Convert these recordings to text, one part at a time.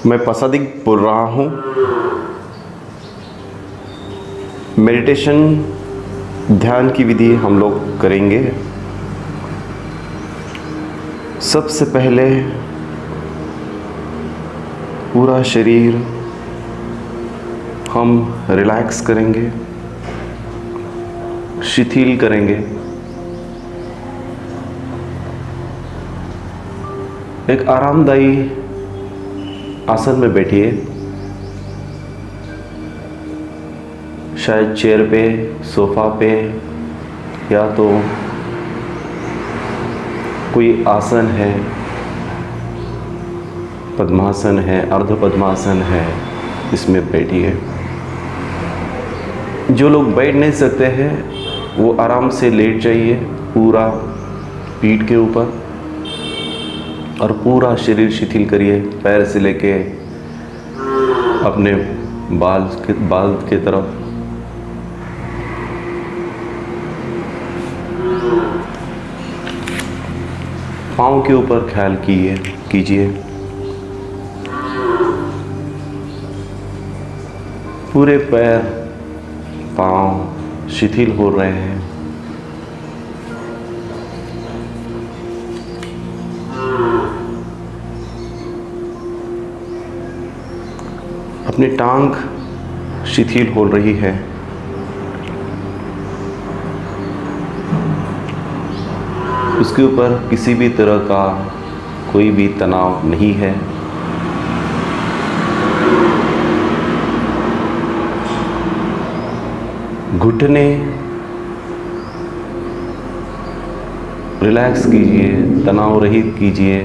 मैं पसादिक बोल रहा हूँ। मेडिटेशन ध्यान की विधि हम लोग करेंगे। सबसे पहले पूरा शरीर हम रिलैक्स करेंगे, शिथिल करेंगे। एक आरामदायी आसन में बैठिए, शायद चेयर पे, सोफा पे, या तो कोई आसन है, पद्मासन है, अर्ध पद्मासन है, इसमें बैठिए। जो लोग बैठ नहीं सकते हैं वो आराम से लेट जाइए, पूरा पीठ के ऊपर, और पूरा शरीर शिथिल करिए, पैर से लेके अपने बाल के तरफ। पाँव के ऊपर ख्याल कीजिए। पूरे पैर, पाँव शिथिल हो रहे हैं। अपनी टांग शिथिल हो रही है। उसके ऊपर किसी भी तरह का कोई भी तनाव नहीं है। घुटने रिलैक्स कीजिए, तनाव रहित कीजिए।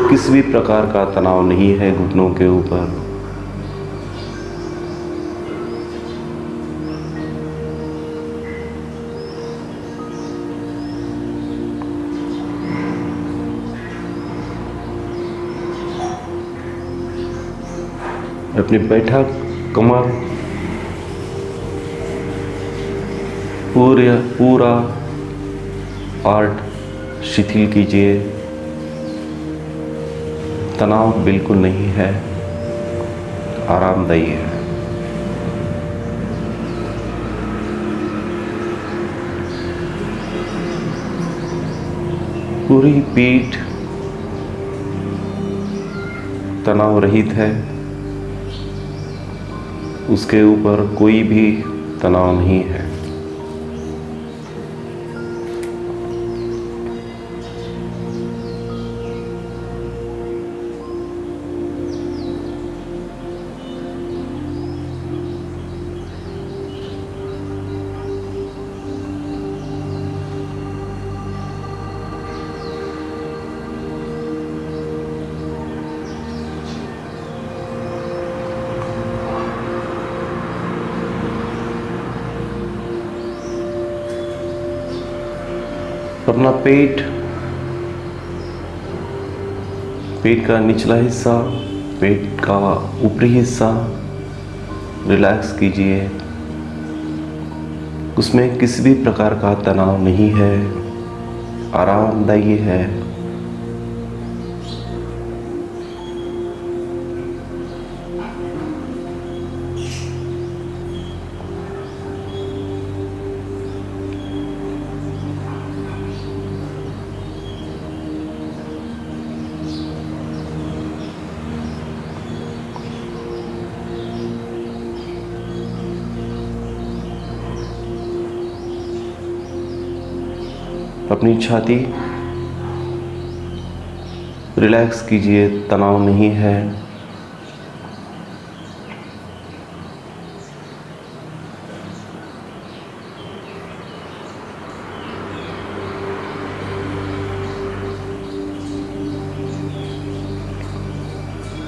किसी भी प्रकार का तनाव नहीं है घुटनों के ऊपर। अपनी बैठक, कमर पूरा पार्ट शिथिल कीजिए। तनाव बिल्कुल नहीं है, आरामदायी है। पूरी पीठ तनाव रहित है, उसके ऊपर कोई भी तनाव नहीं है। अपना पेट का निचला हिस्सा, पेट का ऊपरी हिस्सा रिलैक्स कीजिए। उसमें किसी भी प्रकार का तनाव नहीं है, आरामदायी है। अपनी छाती रिलैक्स कीजिए, तनाव नहीं है।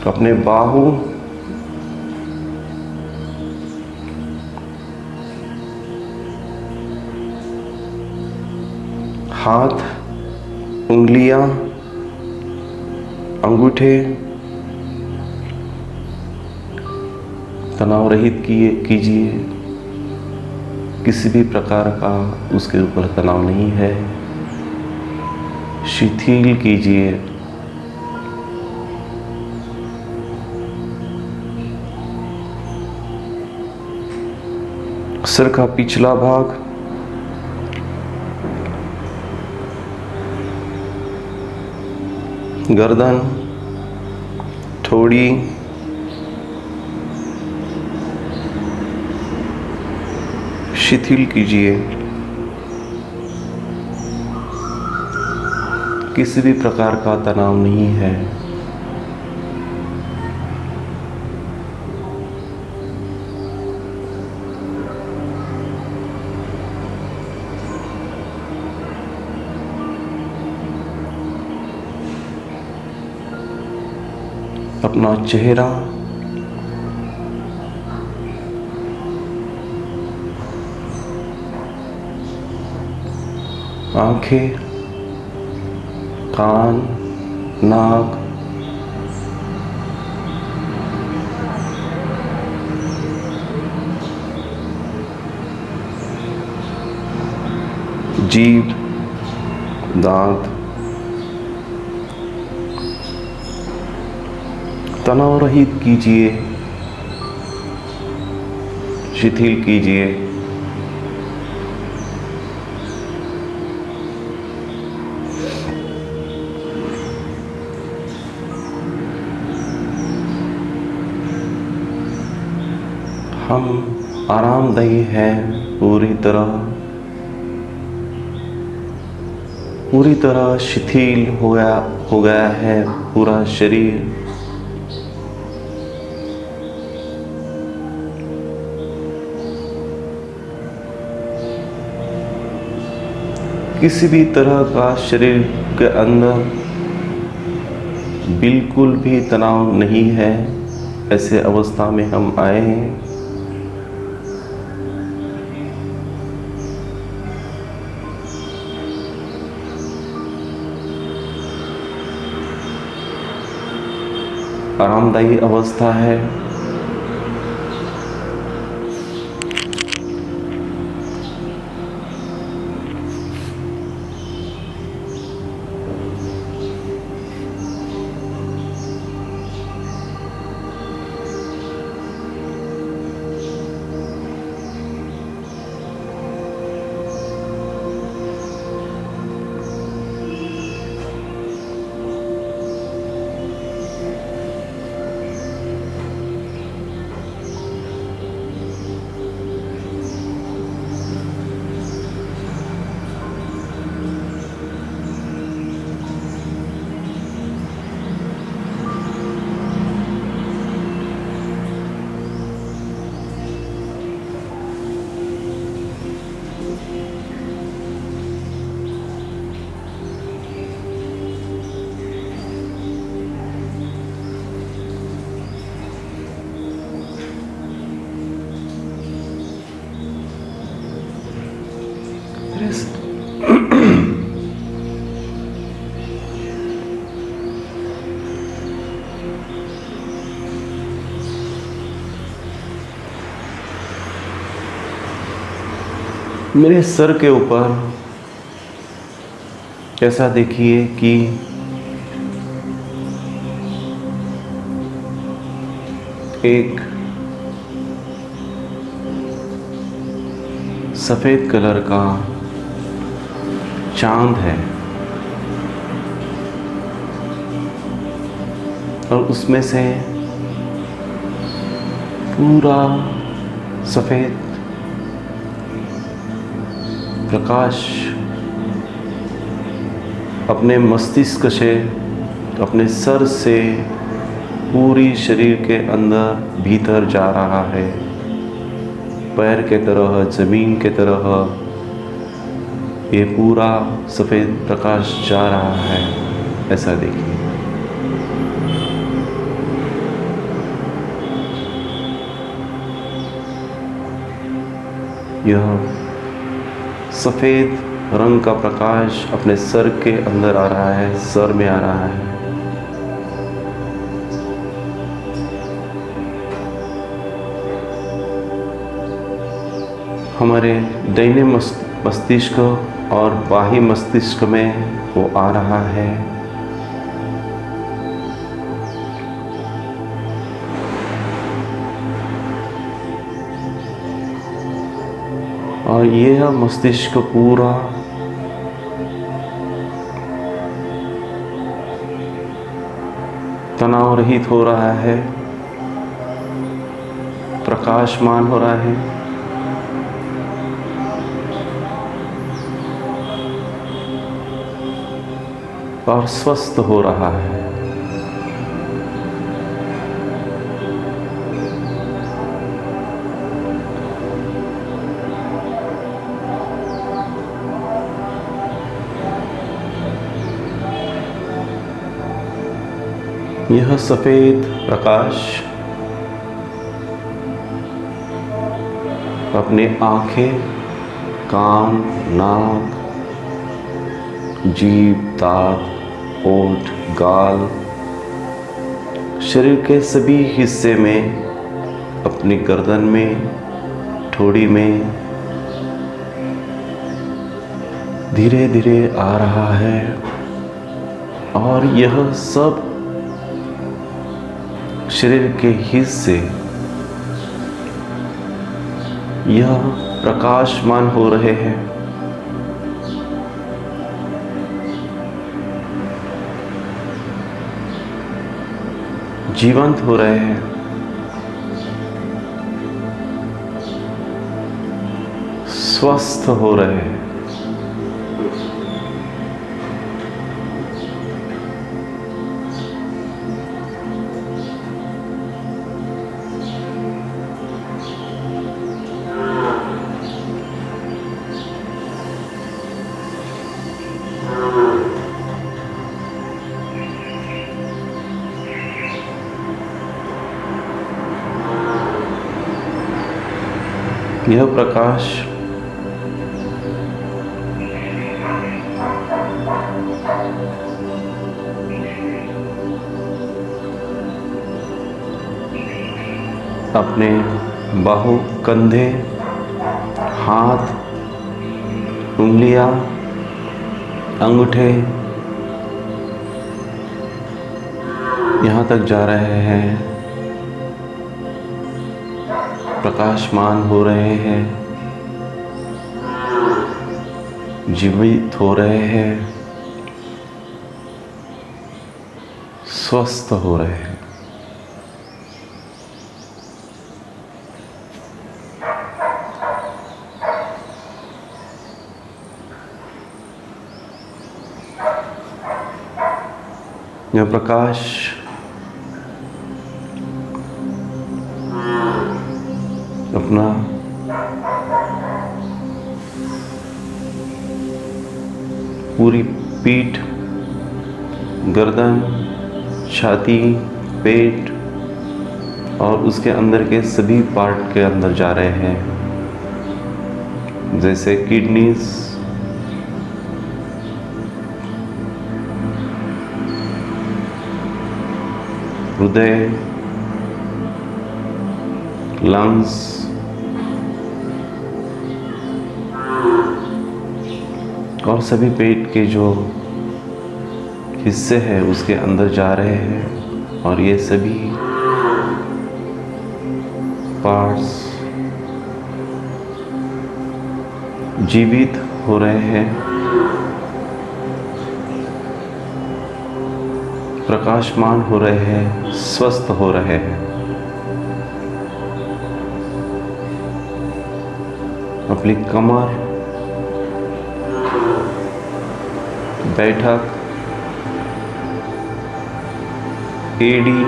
अपने बाहु, हाथ, उंगलियां, अंगूठे तनाव रहित कीजिए। किसी भी प्रकार का उसके ऊपर तनाव नहीं है। शिथिल कीजिए। सिर का पिछला भाग, गर्दन, ठोड़ी, शिथिल कीजिए। किसी भी प्रकार का तनाव नहीं है। अपना चेहरा, आंखें, कान, नाक, जीभ, दांत, तनाव रहित कीजिए, शिथिल कीजिए। हम आरामदायी हैं, पूरी तरह शिथिल हो गया है पूरा शरीर। किसी भी तरह का शरीर के अंदर बिल्कुल भी तनाव नहीं है। ऐसे अवस्था में हम आए हैं। आरामदायी अवस्था है। मेरे सर के ऊपर ऐसा देखिए कि एक सफेद कलर का चांद है और उसमें से पूरा सफेद प्रकाश अपने मस्तिष्क से, अपने सर से पूरी शरीर के अंदर भीतर जा रहा है। पैर के तरह, जमीन के तरह ये पूरा सफेद प्रकाश जा रहा है। ऐसा देखिए। यह सफेद रंग का प्रकाश अपने सर के अंदर आ रहा है, सर में आ रहा है। हमारे दाहिने मस्तिष्क और बाही मस्तिष्क में वो आ रहा है। और यह मस्तिष्क पूरा तनाव रहित हो रहा है, प्रकाशमान हो रहा है। और स्वस्थ हो रहा है। यह सफेद प्रकाश अपने आंखें, कान, नाक, जीभ, दांत, ओंठ, गाल, शरीर के सभी हिस्से में, अपनी गर्दन में, ठोड़ी में धीरे धीरे आ रहा है। और यह सब शरीर के हिस्से यह प्रकाशमान हो रहे हैं। जीवंत हो रहे हैं। स्वस्थ हो रहे हैं। यह प्रकाश अपने बाहु, कंधे, हाथ, उंगलियां, अंगूठे यहाँ तक जा रहे हैं, प्रकाशमान हो रहे हैं, जीवित हो रहे हैं, स्वस्थ हो रहे हैं। यह प्रकाश अपना पूरी पीठ, गर्दन, छाती, पेट और उसके अंदर के सभी पार्ट के अंदर जा रहे हैं, जैसे किडनीज, हृदय, लंग्स, और सभी पेट के जो हिस्से हैं उसके अंदर जा रहे हैं। और ये सभी पार्ट्स जीवित हो रहे हैं, प्रकाशमान हो रहे हैं, स्वस्थ हो रहे हैं। अपनी कमर, बैठक, एड़ी,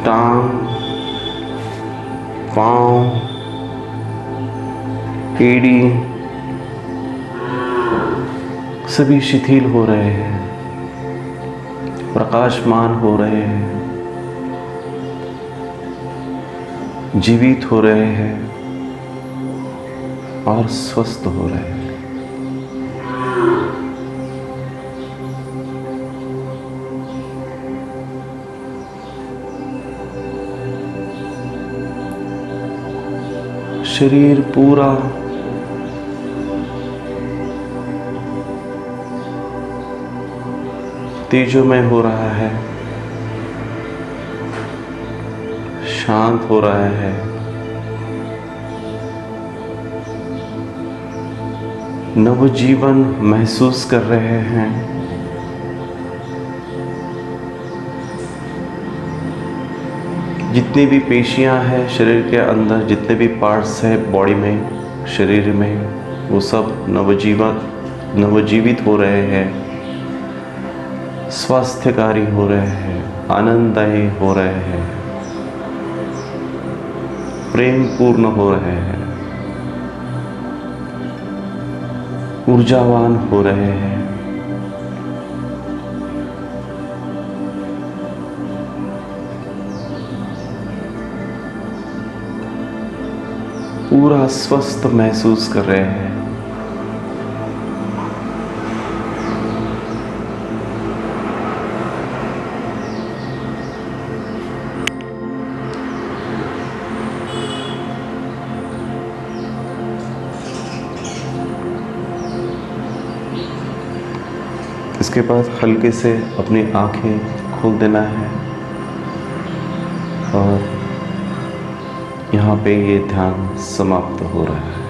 टांग, पांव, एड़ी सभी शिथिल हो रहे हैं, प्रकाशमान हो रहे हैं, जीवित हो रहे हैं और स्वस्थ हो रहे हैं। शरीर पूरा तेजोमय हो रहा है, शांत हो रहा है, नवजीवन महसूस कर रहे हैं। जितनी भी पेशियां हैं शरीर के अंदर, जितने भी पार्ट्स हैं बॉडी में, शरीर में, वो सब नवजीवित हो रहे हैं, स्वास्थ्यकारी हो रहे हैं, आनंददायी हो रहे हैं, प्रेम पूर्ण हो रहे हैं, ऊर्जावान हो रहे हैं। पूरा स्वस्थ महसूस कर रहे हैं। इसके बाद हल्के से अपनी आंखें खोल देना है और यहाँ पे ये ध्यान समाप्त हो रहा है।